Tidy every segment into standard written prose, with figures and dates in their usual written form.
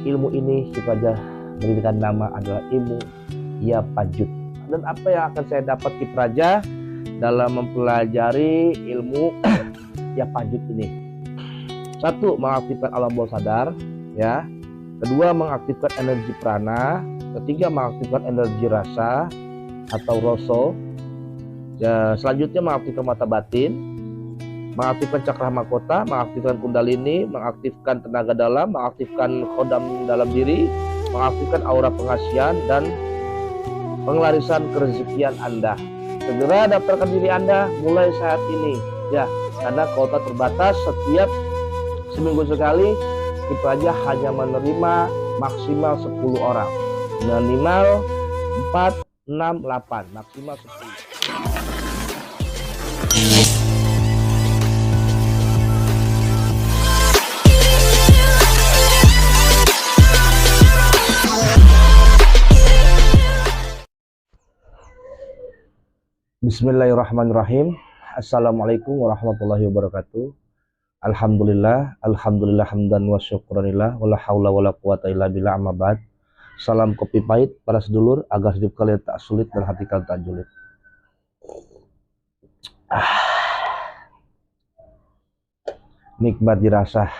ilmu ini kita aja berikan nama adalah ilmu Yapajud. Dan apa yang akan saya dapat Kipraja dalam mempelajari ilmu Yapajud ini? Satu, mengaktifkan alam bawah sadar, ya. Kedua, mengaktifkan energi prana. Ketiga, mengaktifkan energi rasa atau roso. Ya, selanjutnya mengaktifkan mata batin, mengaktifkan cakra mahkota, mengaktifkan kundalini, mengaktifkan tenaga dalam, mengaktifkan khodam dalam diri, mengaktifkan aura pengasihan dan pengelarisan kerezekian Anda. Segera daftarkan diri Anda mulai saat ini, ya, karena kuota terbatas. Setiap seminggu sekali Kipraja hanya menerima maksimal 10 orang, minimal 4, 6, 8, maksimal 10. Bismillahirrahmanirrahim. Assalamualaikum warahmatullahi wabarakatuh. Alhamdulillah hamdan wa syukranillah, wala haula wala quwata illa billah, amma ba'd. Salam kopi pahit para sedulur, agar hidup kalian tak sulit dan hati kalian tak julid. Nikmat dirasa,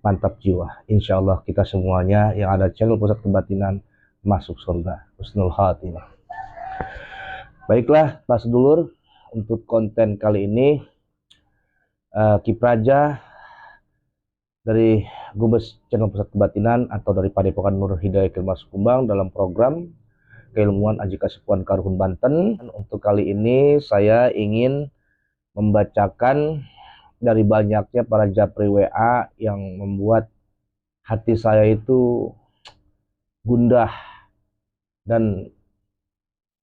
mantap jiwa. Insya Allah kita semuanya yang ada channel Pusat Kebatinan masuk surga. Husnul khatimah. Baiklah para sedulur, untuk konten kali ini Kipraja dari Gubes Channel Pusat Kebatinan atau dari Padepokan Nur Hidayah Kilmas Kumbang dalam program Keilmuan Aji Kasepuhan Karuhun Banten. Untuk kali ini saya ingin membacakan dari banyaknya para japri WA yang membuat hati saya itu gundah dan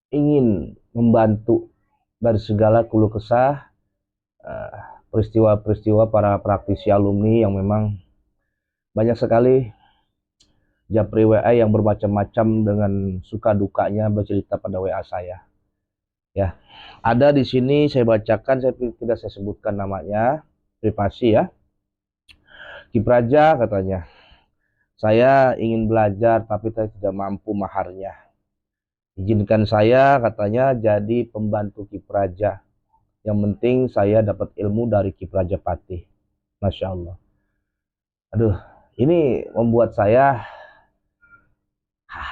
ingin membantu dari segala keluh kesah, peristiwa-peristiwa para praktisi alumni yang memang banyak sekali japri WA yang bermacam-macam dengan suka dukanya bercerita pada WA saya. Ya, ada di sini saya bacakan, tidak saya sebutkan namanya, privasi ya. Kipraja katanya, saya ingin belajar tapi saya tidak mampu maharnya. Izinkan saya katanya jadi pembantu Kipraja. Yang penting saya dapat ilmu dari Kipraja Patih. Masya Allah. Aduh, ini membuat saya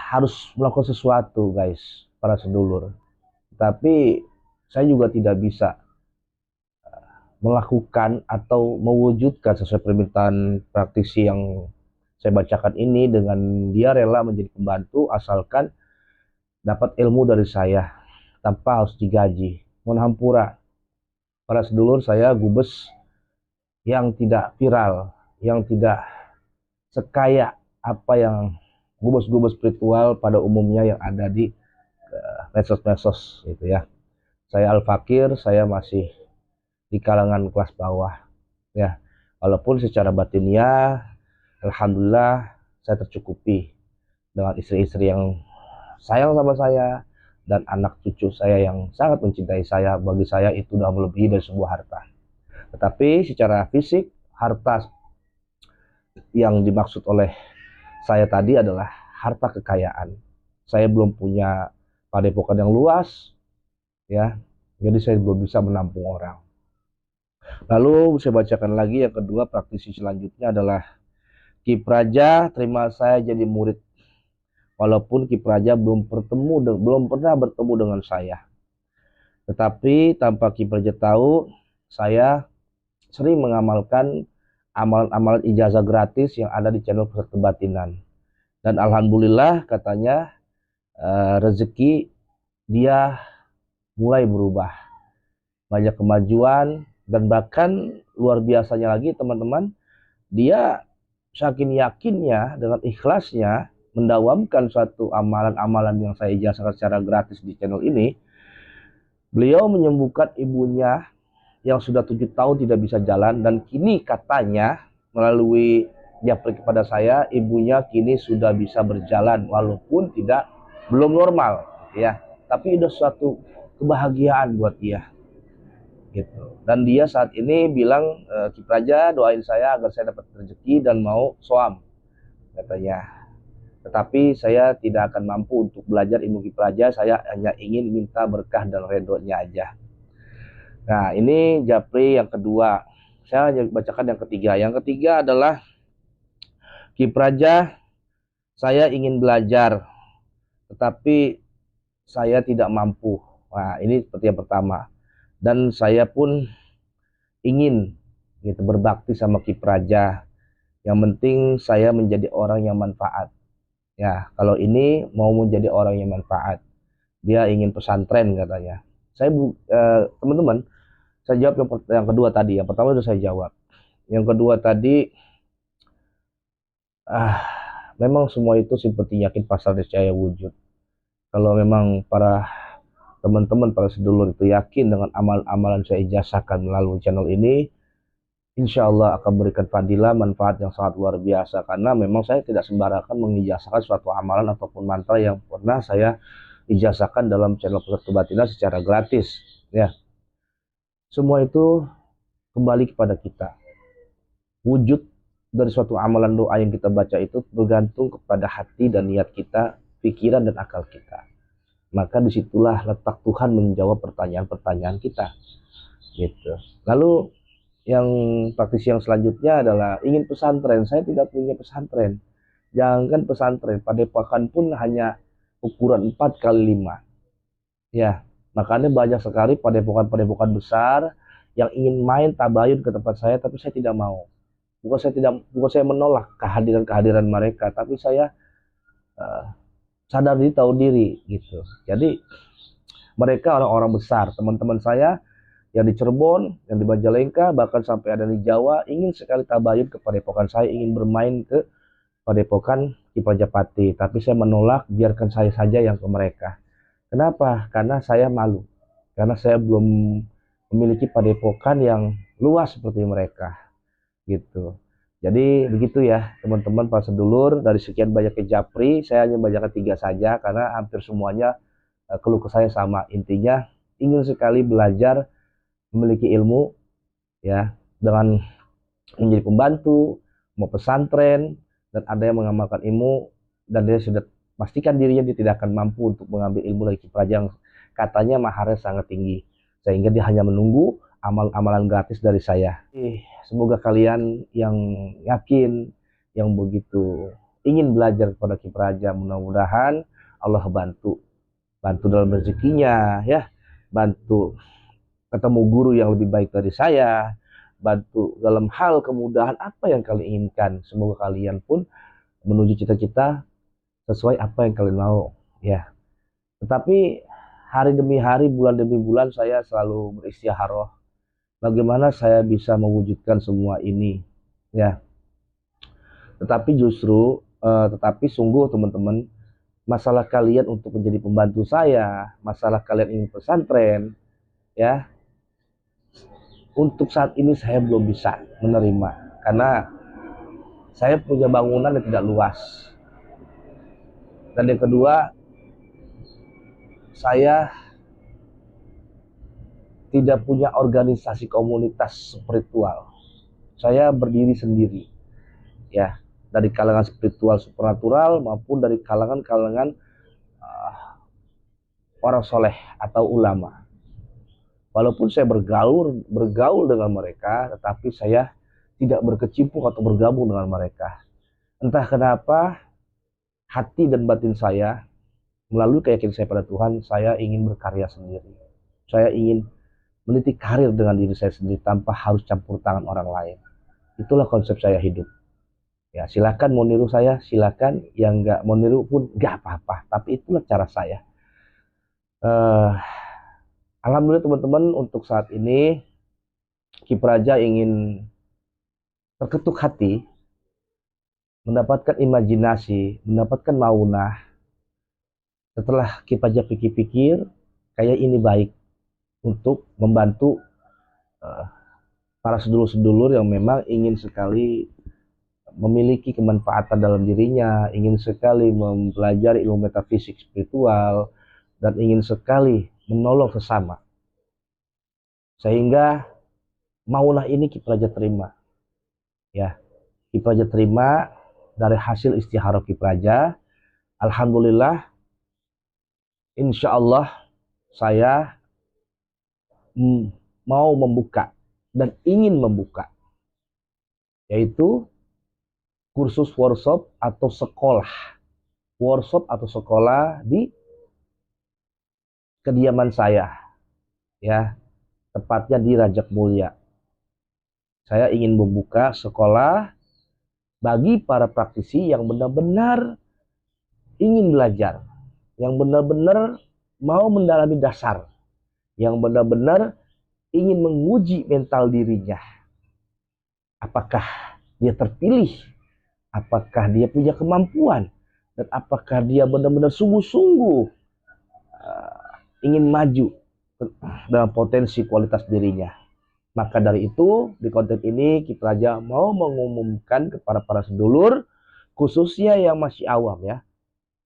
harus melakukan sesuatu guys, para sedulur. Tapi saya juga tidak bisa melakukan atau mewujudkan sesuai permintaan praktisi yang saya bacakan ini dengan dia rela menjadi pembantu asalkan dapat ilmu dari saya tanpa harus digaji. Mohon hampura para sedulur, saya gubes yang tidak viral, yang tidak sekaya apa yang gubes-gubes spiritual pada umumnya yang ada di medsos-medsos gitu ya. Saya al-fakir, saya masih di kalangan kelas bawah ya. Walaupun secara batinnya alhamdulillah saya tercukupi dengan istri-istri yang sayang sama saya dan anak cucu saya yang sangat mencintai saya. Bagi saya itu sudah melebihi dari sebuah harta. Tetapi secara fisik, harta yang dimaksud oleh saya tadi adalah harta kekayaan. Saya belum punya padepokan yang luas, ya, jadi saya belum bisa menampung orang. Lalu saya bacakan lagi yang kedua, praktisi selanjutnya adalah Kipraja terima saya jadi murid. Walaupun Kipraja belum pernah bertemu dengan saya. Tetapi tanpa Kipraja tahu, saya sering mengamalkan amalan-amalan ijazah gratis yang ada di channel Pusat Kebatinan. Dan alhamdulillah katanya rezeki dia mulai berubah. Banyak kemajuan dan bahkan luar biasanya lagi teman-teman, dia saking yakinnya dengan ikhlasnya mendawamkan suatu amalan-amalan yang saya ijazahkan secara gratis di channel ini. Beliau menyembuhkan ibunya yang sudah 7 tahun tidak bisa jalan, dan kini katanya melalui japri kepada saya, ibunya kini sudah bisa berjalan walaupun belum normal ya, tapi itu suatu kebahagiaan buat dia gitu. Dan dia saat ini bilang, Kipraja doain saya agar saya dapat rezeki dan mau soam. katanya. Tetapi saya tidak akan mampu untuk belajar ilmu Ki Praja, saya hanya ingin minta berkah dan redonya aja. Nah, ini japri yang kedua. Saya hanya bacakan yang ketiga. Yang ketiga adalah Ki Praja, saya ingin belajar, tetapi saya tidak mampu. Nah, ini seperti yang pertama. Dan saya pun ingin gitu berbakti sama Ki Praja. Yang penting saya menjadi orang yang manfaat. Ya, kalau ini mau menjadi orang yang manfaat. Dia ingin pesantren katanya. Saya teman-teman, saya jawab yang kedua tadi. Yang pertama sudah saya jawab. Yang kedua tadi, memang semua itu seperti yakin pasal niscaya wujud. Kalau memang para teman-teman, para sedulur itu yakin dengan amalan-amalan saya ijazahkan melalui channel ini, insya Allah akan memberikan fadilah manfaat yang sangat luar biasa. Karena memang saya tidak sembarangan mengijazahkan suatu amalan ataupun mantra yang pernah saya ijazahkan dalam channel Pusat Kebatinan secara gratis. Ya, semua itu kembali kepada kita. Wujud dari suatu amalan doa yang kita baca itu bergantung kepada hati dan niat kita, pikiran dan akal kita. Maka disitulah letak Tuhan menjawab pertanyaan-pertanyaan kita. Gitu. Lalu yang praktisi yang selanjutnya adalah ingin pesantren. Saya tidak punya pesantren. Jangankan pesantren, padepokan pun hanya ukuran 4 kali 5. Ya, makanya banyak sekali padepokan-padepokan besar yang ingin main tabayun ke tempat saya, tapi saya tidak mau. Bukan saya menolak kehadiran mereka, tapi saya uh, sadar diri tahu diri gitu. Jadi mereka orang-orang besar, teman-teman saya yang di Cirebon, yang di Majalengka, bahkan sampai ada di Jawa, ingin sekali tabayun ke padepokan saya, ingin bermain ke padepokan Ki Prajapati, tapi saya menolak, biarkan saya saja yang ke mereka. Kenapa? Karena saya malu, karena saya belum memiliki padepokan yang luas seperti mereka gitu. Jadi begitu ya teman-teman para sedulur, dari sekian banyak japri saya hanya membacakan 3 saja karena hampir semuanya keluh kesah saya sama. Intinya ingin sekali belajar, memiliki ilmu ya, dengan menjadi pembantu, mau pesantren, dan ada yang mengamalkan ilmu dan dia sudah pastikan dirinya dia tidak akan mampu untuk mengambil ilmu dari Ki Praja yang katanya maharnya sangat tinggi, sehingga dia hanya menunggu amalan gratis dari saya. Semoga kalian yang yakin, yang begitu ingin belajar kepada Ki Praja, mudah-mudahan Allah bantu dalam rezekinya ya, bantu ketemu guru yang lebih baik dari saya, bantu dalam hal kemudahan apa yang kalian inginkan. Semoga kalian pun menuju cita-cita sesuai apa yang kalian mau ya. Tetapi hari demi hari, bulan demi bulan saya selalu beristiharoh bagaimana saya bisa mewujudkan semua ini ya. Tetapi sungguh teman-teman, masalah kalian untuk menjadi pembantu saya, masalah kalian ingin pesantren ya, untuk saat ini saya belum bisa menerima karena saya punya bangunan yang tidak luas, dan yang kedua saya tidak punya organisasi komunitas spiritual. Saya berdiri sendiri ya, dari kalangan spiritual supernatural maupun dari kalangan orang soleh atau ulama. Walaupun saya bergaul dengan mereka, tetapi saya tidak berkecimpung atau bergabung dengan mereka. Entah kenapa hati dan batin saya, melalui keyakinan saya pada Tuhan, saya ingin berkarya sendiri. Saya ingin meniti karir dengan diri saya sendiri tanpa harus campur tangan orang lain. Itulah konsep saya hidup. Ya, silakan mau niru saya, silakan. Yang nggak mau niru pun nggak apa-apa. Tapi itulah cara saya. Alhamdulillah teman-teman, untuk saat ini Ki Praja ingin terketuk hati, mendapatkan imajinasi, mendapatkan maunah. Setelah Ki Praja pikir-pikir, kayak ini baik untuk membantu para sedulur-sedulur yang memang ingin sekali memiliki kemanfaatan dalam dirinya, ingin sekali mempelajari ilmu metafisik spiritual, dan ingin sekali menolong sesama. Sehingga maulah ini Ki Praja terima. Ya, Ki Praja terima dari hasil istikharah Ki Praja, alhamdulillah, insya Allah saya mau membuka dan ingin membuka, yaitu kursus workshop atau sekolah di kediaman saya, ya, tepatnya di Rajak Mulia. Saya ingin membuka sekolah bagi para praktisi yang benar-benar ingin belajar, yang benar-benar mau mendalami dasar, yang benar-benar ingin menguji mental dirinya. Apakah dia terpilih? Apakah dia punya kemampuan? Dan apakah dia benar-benar sungguh-sungguh ingin maju dalam potensi kualitas dirinya? Maka dari itu, di konten ini Ki Praja mau mengumumkan kepada para sedulur, khususnya yang masih awam ya.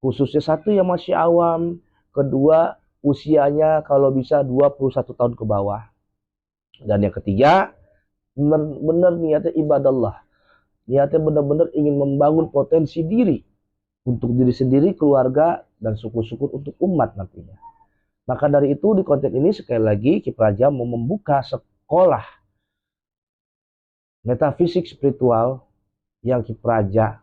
Khususnya satu yang masih awam, kedua usianya kalau bisa 21 tahun ke bawah. Dan yang ketiga, benar-benar niatnya ibadallah. Niatnya benar-benar ingin membangun potensi diri untuk diri sendiri, keluarga, dan syukur-syukur untuk umat nantinya. Maka dari itu di konten ini sekali lagi Ki Praja mau membuka sekolah metafisik spiritual yang Ki Praja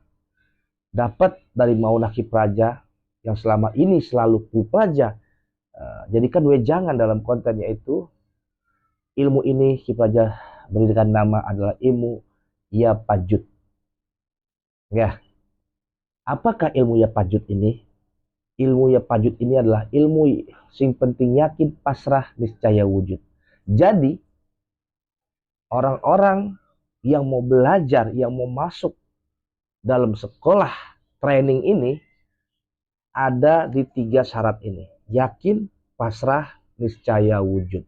dapat dari Maunah Ki Praja, yang selama ini selalu Ki Praja jadikan wejangan dalam konten, yaitu ilmu ini Ki Praja berikan nama adalah ilmu Yapajut. Ya, apakah ilmu Yapajut ini? Ilmu Yapajut ini adalah ilmu sing penting yakin pasrah niscaya wujud. Jadi orang-orang yang mau belajar, yang mau masuk dalam sekolah training ini ada di 3 syarat ini. Yakin, pasrah, niscaya wujud.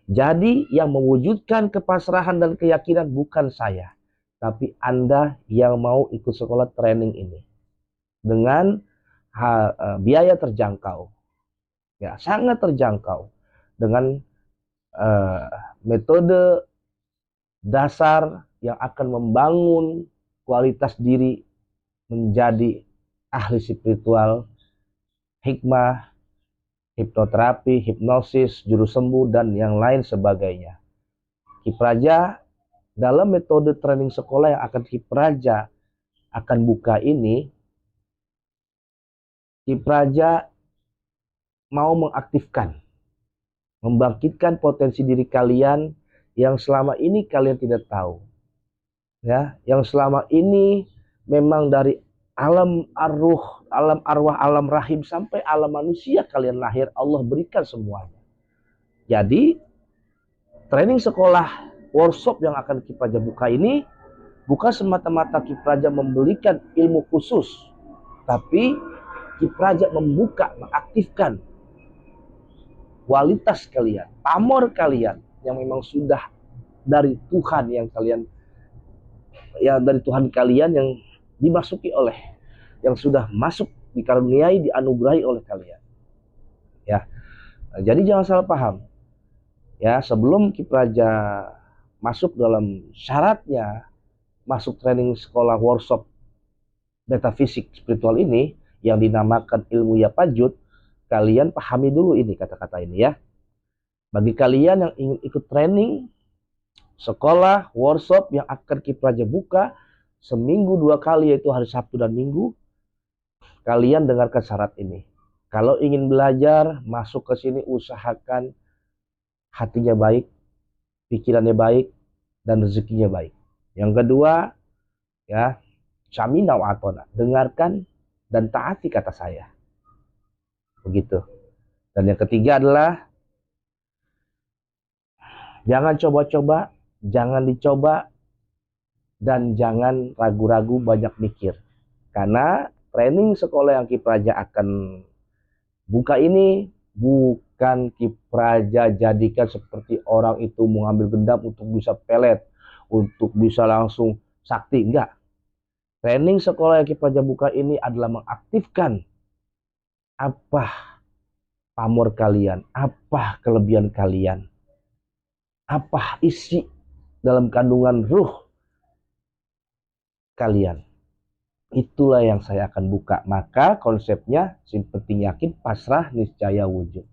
Jadi yang mewujudkan kepasrahan dan keyakinan bukan saya, tapi Anda yang mau ikut sekolah training ini dengan biaya terjangkau, ya sangat terjangkau, dengan metode dasar yang akan membangun kualitas diri menjadi ahli spiritual, hikmah, hipnoterapi, hipnosis, juru sembuh, dan yang lain sebagainya. Ki Praja dalam metode training sekolah yang akan Ki Praja akan buka ini, Ki Praja mau mengaktifkan, membangkitkan potensi diri kalian yang selama ini kalian tidak tahu. Ya, yang selama ini memang dari alam arwah, alam rahim sampai alam manusia kalian lahir, Allah berikan semuanya. Jadi training sekolah workshop yang akan Ki Praja buka ini bukan semata-mata Ki Praja memberikan ilmu khusus, tapi Ki Praja membuka, mengaktifkan kualitas kalian, pamor kalian yang memang sudah dari Tuhan, yang kalian, ya dari Tuhan kalian yang dimasuki oleh, yang sudah masuk, dikaruniai, dianugerahi oleh kalian. Ya, jadi jangan salah paham. Ya, sebelum Ki Praja masuk dalam syaratnya masuk training sekolah workshop metafisik spiritual ini yang dinamakan ilmu Yapajut, kalian pahami dulu ini kata-kata ini ya. Bagi kalian yang ingin ikut training sekolah workshop yang akan Ki Praja buka seminggu 2 kali, yaitu hari Sabtu dan Minggu, kalian dengarkan syarat ini. Kalau ingin belajar, masuk ke sini usahakan hatinya baik, pikirannya baik, dan rezekinya baik. Yang kedua, ya, samina wa atona, dengarkan dan taati kata saya. Begitu. Dan yang ketiga adalah jangan coba-coba, jangan dicoba, dan jangan ragu-ragu banyak mikir. Karena training sekolah yang Ki Praja akan buka ini bukan Ki Praja jadikan seperti orang itu mengambil gendam untuk bisa pelet, untuk bisa langsung sakti. Enggak. Training sekolah yang Ki Praja buka ini adalah mengaktifkan apa pamor kalian, apa kelebihan kalian, apa isi dalam kandungan ruh kalian. Itulah yang saya akan buka. Maka konsepnya penting yakin, pasrah, niscaya wujud.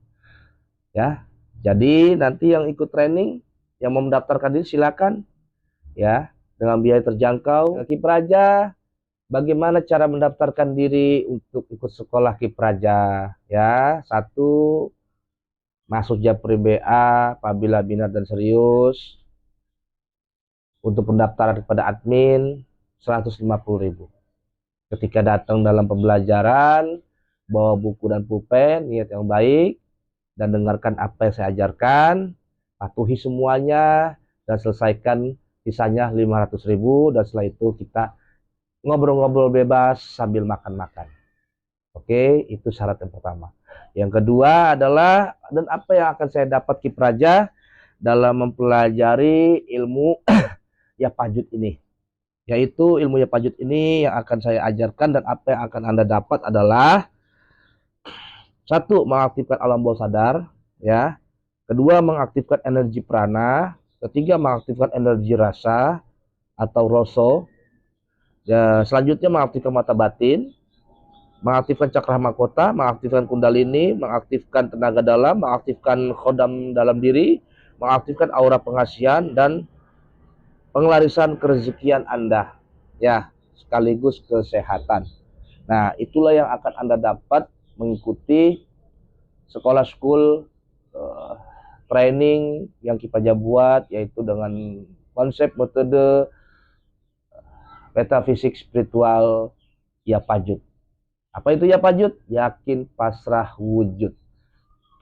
Ya, jadi nanti yang ikut training, yang mau mendaftarkan diri silakan ya, dengan biaya terjangkau. Kipraja, bagaimana cara mendaftarkan diri untuk ikut sekolah Kipraja? Ya, satu, masuk Japri BA apabila minat dan serius. Untuk pendaftaran kepada admin 150.000. Ketika datang dalam pembelajaran, bawa buku dan pulpen, niat yang baik, dan dengarkan apa yang saya ajarkan, patuhi semuanya, dan selesaikan sisanya 500.000, dan setelah itu kita ngobrol-ngobrol bebas sambil makan-makan. Oke, itu syarat yang pertama. Yang kedua adalah, dan apa yang akan saya dapat Kipraja dalam mempelajari ilmu ya Pajut ini. Yaitu ilmu ya Pajut ini yang akan saya ajarkan, dan apa yang akan Anda dapat adalah, satu, mengaktifkan alam bawah sadar, ya. Kedua, mengaktifkan energi prana. Ketiga, mengaktifkan energi rasa atau roso. Ya, selanjutnya mengaktifkan mata batin, mengaktifkan cakra mahkota, mengaktifkan kundalini, mengaktifkan tenaga dalam, mengaktifkan khodam dalam diri, mengaktifkan aura pengasihan, dan pengelarisan kerezekian Anda. Ya, sekaligus kesehatan. Nah, itulah yang akan Anda dapat mengikuti sekolah school training yang Kipraja buat, yaitu dengan konsep metode metafisik spiritual ya Pajut. Apa itu ya Pajut? Yakin, pasrah, wujud.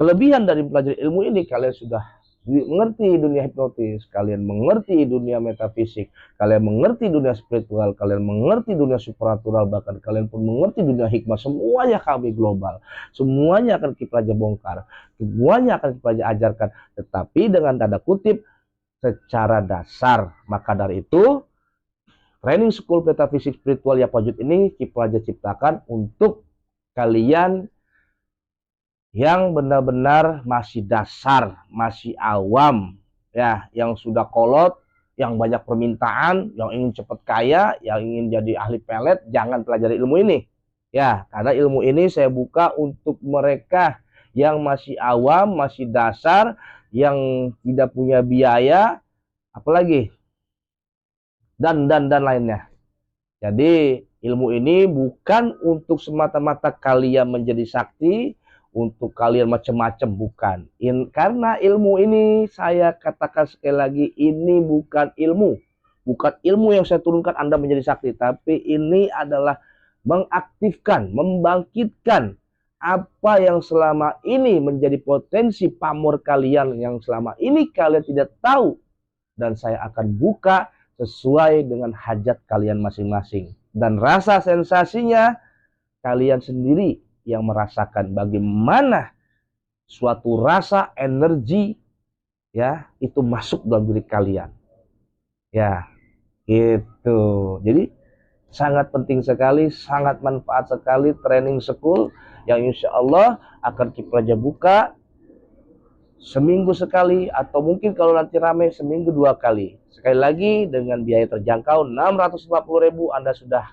Kelebihan dari belajar ilmu ini, kalian sudah mengerti dunia hipnotis, kalian mengerti dunia metafisik, kalian mengerti dunia spiritual, kalian mengerti dunia supernatural, bahkan kalian pun mengerti dunia hikmah. Semuanya kami global, semuanya akan Kipraja bongkar, semuanya akan Kipraja ajarkan, tetapi dengan tanda kutip secara dasar. Maka dari itu, training school metafisik spiritual ya Pajut ini Kipraja ciptakan untuk kalian yang benar-benar masih dasar, masih awam, ya, yang sudah kolot, yang banyak permintaan, yang ingin cepat kaya, yang ingin jadi ahli pelet, jangan pelajari ilmu ini. Ya, karena ilmu ini saya buka untuk mereka yang masih awam, masih dasar, yang tidak punya biaya, apalagi dan lainnya. Jadi ilmu ini bukan untuk semata-mata kalian menjadi sakti, untuk kalian macam-macam, bukan. Karena ilmu ini, saya katakan sekali lagi, ini bukan ilmu. Bukan ilmu yang saya turunkan Anda menjadi sakti, tapi ini adalah mengaktifkan, membangkitkan apa yang selama ini menjadi potensi pamor kalian, yang selama ini kalian tidak tahu. Dan saya akan buka sesuai dengan hajat kalian masing-masing. Dan rasa sensasinya kalian sendiri yang merasakan bagaimana suatu rasa energi ya itu masuk dalam diri kalian. Ya, gitu. Jadi sangat penting sekali, sangat manfaat sekali training school yang insya Allah akan Kipraja buka seminggu sekali, atau mungkin kalau nanti rame seminggu 2 kali. Sekali lagi dengan biaya terjangkau 650.000 Anda sudah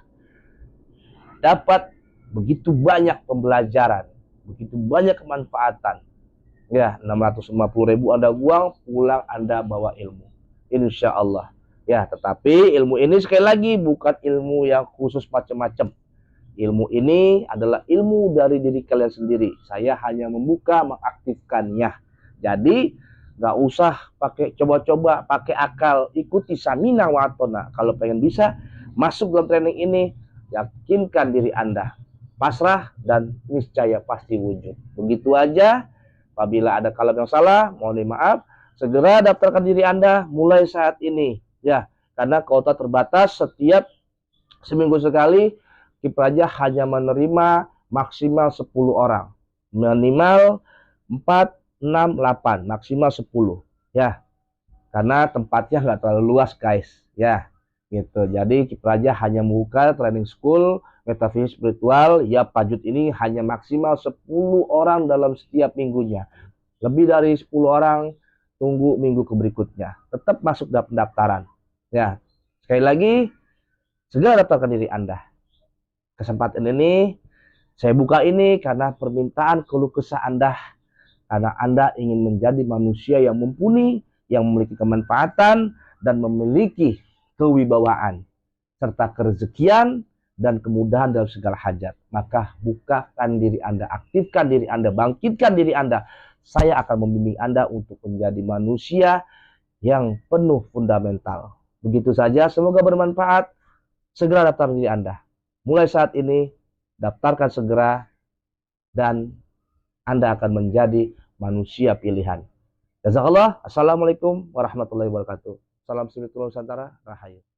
dapat begitu banyak pembelajaran, begitu banyak kemanfaatan. Ya, 650.000 Anda buang, pulang Anda bawa ilmu. Insya Allah. Ya, tetapi ilmu ini sekali lagi bukan ilmu yang khusus macam-macam. Ilmu ini adalah ilmu dari diri kalian sendiri. Saya hanya membuka, mengaktifkannya. Jadi nggak usah pakai coba-coba, pakai akal, ikuti samina watona. Kalau pengen bisa masuk dalam training ini, yakinkan diri Anda, pasrah, dan niscaya pasti wujud. Begitu aja. Apabila ada kalam yang salah, mohon maaf. Segera daftarkan diri Anda mulai saat ini, ya, karena kuota terbatas. Setiap seminggu sekali Kipraja hanya menerima maksimal 10 orang, minimal 4, 6, 8, maksimal 10, ya, karena tempatnya nggak terlalu luas guys, ya, gitu. Jadi Kipraja hanya membuka training school metafisik spiritual ya Pajut ini hanya maksimal 10 orang dalam setiap minggunya. Lebih dari 10 orang tunggu minggu berikutnya, tetap masuk dalam pendaftaran, ya. Sekali lagi, segera daftarkan diri Anda. kesempatan ini saya buka ini karena permintaan keluh kesah Anda, karena Anda ingin menjadi manusia yang mumpuni, yang memiliki kemanfaatan dan memiliki kewibawaan serta kerezekian dan kemudahan dalam segala hajat. Maka bukakan diri Anda, aktifkan diri Anda, bangkitkan diri Anda. Saya akan membimbing Anda untuk menjadi manusia yang penuh fundamental. Begitu saja, semoga bermanfaat. Segera daftar diri Anda. Mulai saat ini, daftarkan segera dan Anda akan menjadi manusia pilihan. Jazakallah. Assalamualaikum warahmatullahi wabarakatuh. Salam spiritual Nusantara. Rahayu.